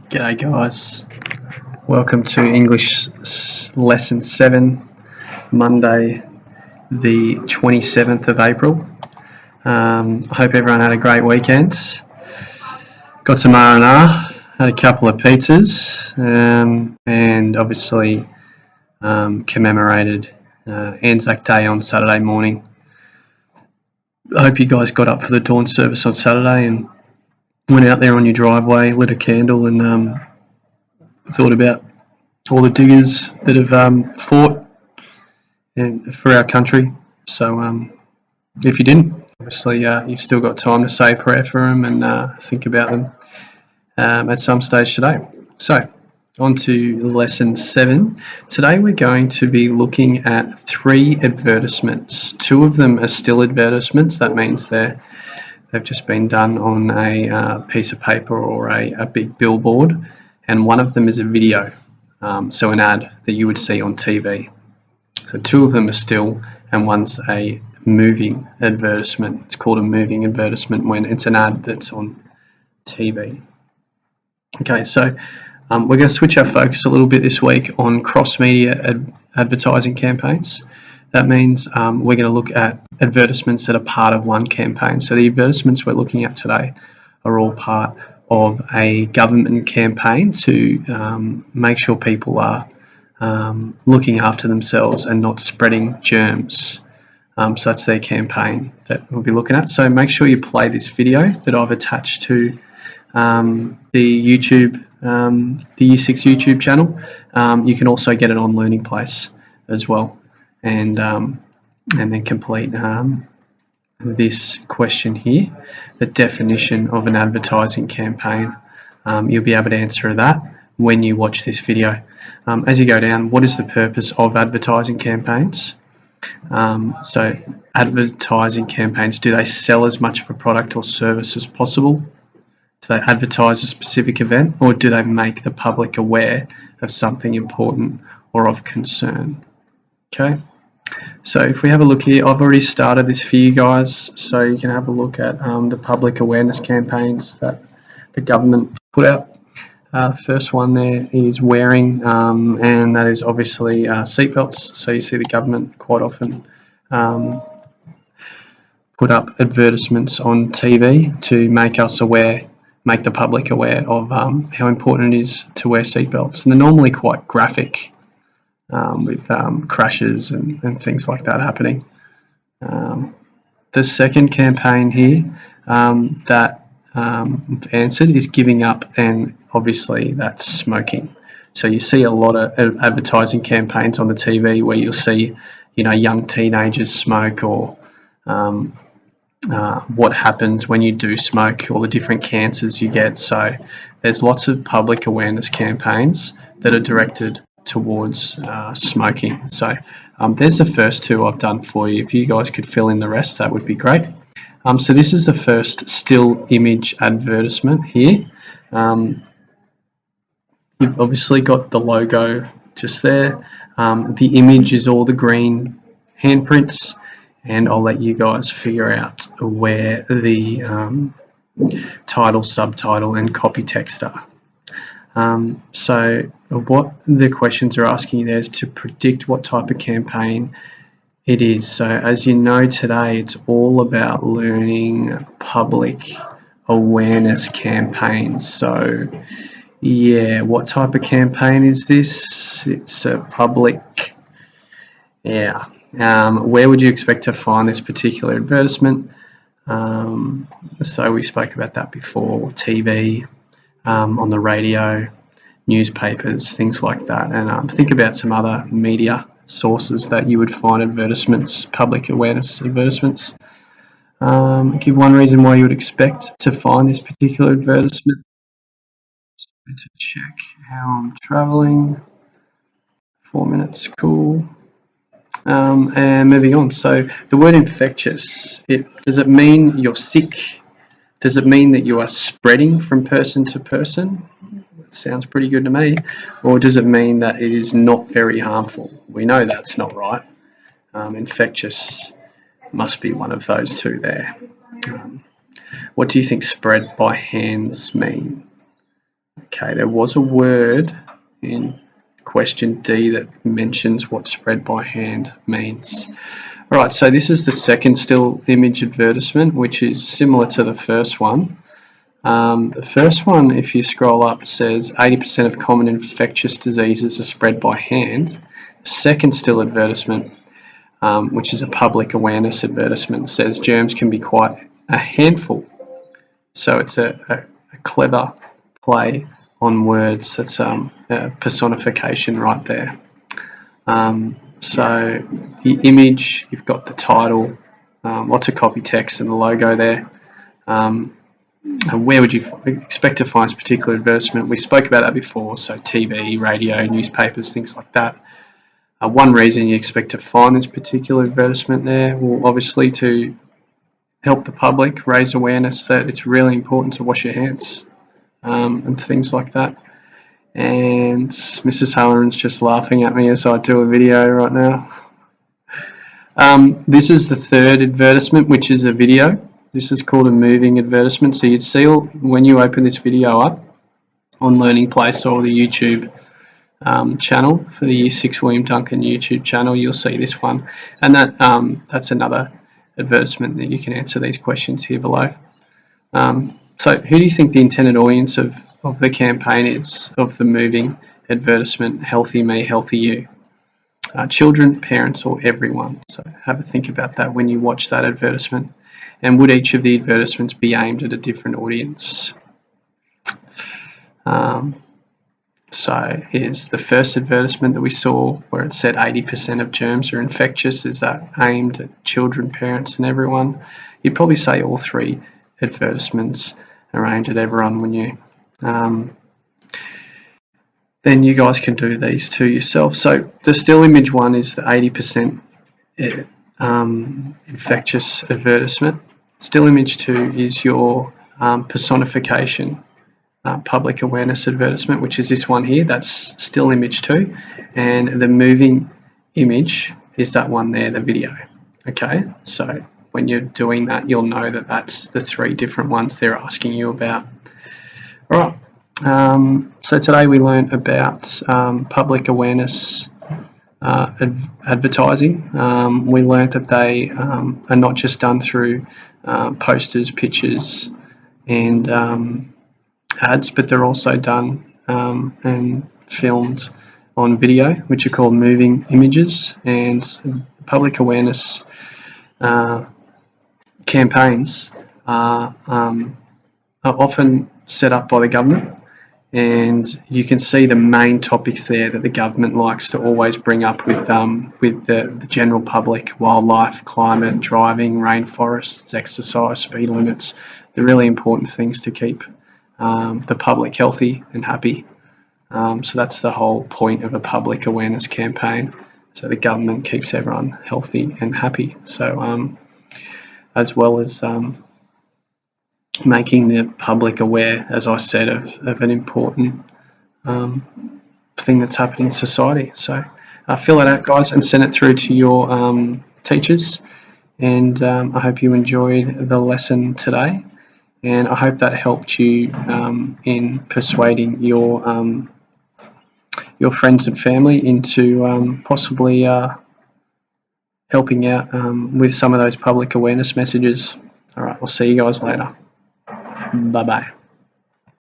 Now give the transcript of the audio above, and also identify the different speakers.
Speaker 1: G'day guys, welcome to English Lesson 7, Monday the 27th of April. I hope everyone had a great weekend. Got some R&R, had a couple of pizzas, and obviously commemorated Anzac Day on Saturday morning. I hope you guys got up for the dawn service on Saturday and went out there on your driveway, lit a candle and thought about all the diggers that have fought for our country. So if you didn't, obviously you've still got time to say a prayer for them and think about them at some stage today. So on to lesson 7. Today we're going to be looking at 3 advertisements. 2 of them are still advertisements. That means they've just been done on a piece of paper or a big billboard, and one of them is a video, so an ad that you would see on TV. So 2 of them are still, and one's a moving advertisement. It's called a moving advertisement when it's an ad that's on TV. Okay, so we're going to switch our focus a little bit this week on cross-media advertising campaigns. That means we're going to look at advertisements that are part of one campaign. So the advertisements we're looking at today are all part of a government campaign to make sure people are looking after themselves and not spreading germs. So that's their campaign that we'll be looking at. So make sure you play this video that I've attached to the YouTube, the Year 6 YouTube channel. You can also get it on Learning Place as well, and then complete this question here, the definition of an advertising campaign. You'll be able to answer that when you watch this video. As you go down, what is the purpose of advertising campaigns? So advertising campaigns, do they sell as much of a product or service as possible? Do they advertise a specific event, or do they make the public aware of something important or of concern? Okay, so if we have a look here, I've already started this for you guys, so you can have a look at the public awareness campaigns that the government put out. The first one there is wearing, and that is obviously seatbelts. So you see the government quite often put up advertisements on TV to make us aware, make the public aware of how important it is to wear seatbelts. And they're normally quite graphic, with crashes and things like that happening. The second campaign here that we've answered is giving up, and obviously that's smoking. So you see a lot of advertising campaigns on the TV where you'll see, young teenagers smoke, or what happens when you do smoke, all the different cancers you get. So there's lots of public awareness campaigns that are directed towards smoking. So there's the first 2 I've done for you. If you guys could fill in the rest, that would be great. So this is the first still image advertisement here. You've obviously got the logo just there. The image is all the green handprints, and I'll let you guys figure out where the title, subtitle and copy text are. So what the questions are asking you there is to predict what type of campaign it is. So as you know, today it's all about learning public awareness campaigns. So yeah, what type of campaign is this? It's a public, where would you expect to find this particular advertisement? So we spoke about that before. TV, on the radio, newspapers, things like that. And think about some other media sources that you would find advertisements, public awareness advertisements. Give one reason why you would expect to find this particular advertisement. So to check how I'm travelling. 4 minutes, cool. And moving on. So the word infectious, does it mean you're sick? Does it mean that you are spreading from person to person? That sounds pretty good to me. Or does it mean that it is not very harmful? We know that's not right. Infectious must be one of those 2 there. What do you think spread by hands mean? Okay, there was a word in question D that mentions what spread by hand means. Alright, so this is the second still image advertisement, which is similar to the first one. The first one, if you scroll up, says 80% of common infectious diseases are spread by hand. The second still advertisement, which is a public awareness advertisement, says germs can be quite a handful. So it's a clever play on words. That's a personification right there. So the image, you've got the title, lots of copy text and the logo there. And where would you expect to find this particular advertisement? We spoke about that before, so TV, radio, newspapers, things like that. One reason you expect to find this particular advertisement there, well, obviously to help the public, raise awareness that it's really important to wash your hands and things like that. And Mrs. Halloran's just laughing at me as I do a video right now. This is the third advertisement, which is a video. This is called a moving advertisement. So you'd see when you open this video up on Learning Place or the YouTube channel for the Year 6 William Duncan YouTube channel, you'll see this one. And that's another advertisement that you can answer these questions here below. So who do you think the intended audience of the campaign is, of the moving advertisement, Healthy Me, Healthy You? Children, parents, or everyone? So have a think about that when you watch that advertisement. And would each of the advertisements be aimed at a different audience? So here's the first advertisement that we saw where it said 80% of germs are infectious. Is that aimed at children, parents, and everyone? You'd probably say all three advertisements are aimed at everyone, wouldn't you? Then you guys can do these two yourself. So the still image one is the 80% infectious advertisement. Still image 2 is your personification public awareness advertisement, which is this one here. That's still image 2, and the moving image is that one there, the video. Okay, so when you're doing that, you'll know that that's the three different ones they're asking you about. All right, so today we learned about public awareness advertising. We learned that they are not just done through posters, pictures, and ads, but they're also done and filmed on video, which are called moving images. And public awareness campaigns are often set up by the government, and you can see the main topics there that the government likes to always bring up with the general public: wildlife, climate, driving, rainforests, exercise, speed limits, the really important things to keep the public healthy and happy. So that's the whole point of a public awareness campaign. So the government keeps everyone healthy and happy. So as well as making the public aware, as I said, of an important thing that's happening in society. So fill it out, guys, and send it through to your teachers. And I hope you enjoyed the lesson today. And I hope that helped you in persuading your friends and family into possibly helping out with some of those public awareness messages. All right, I'll see you guys later. Bye-bye.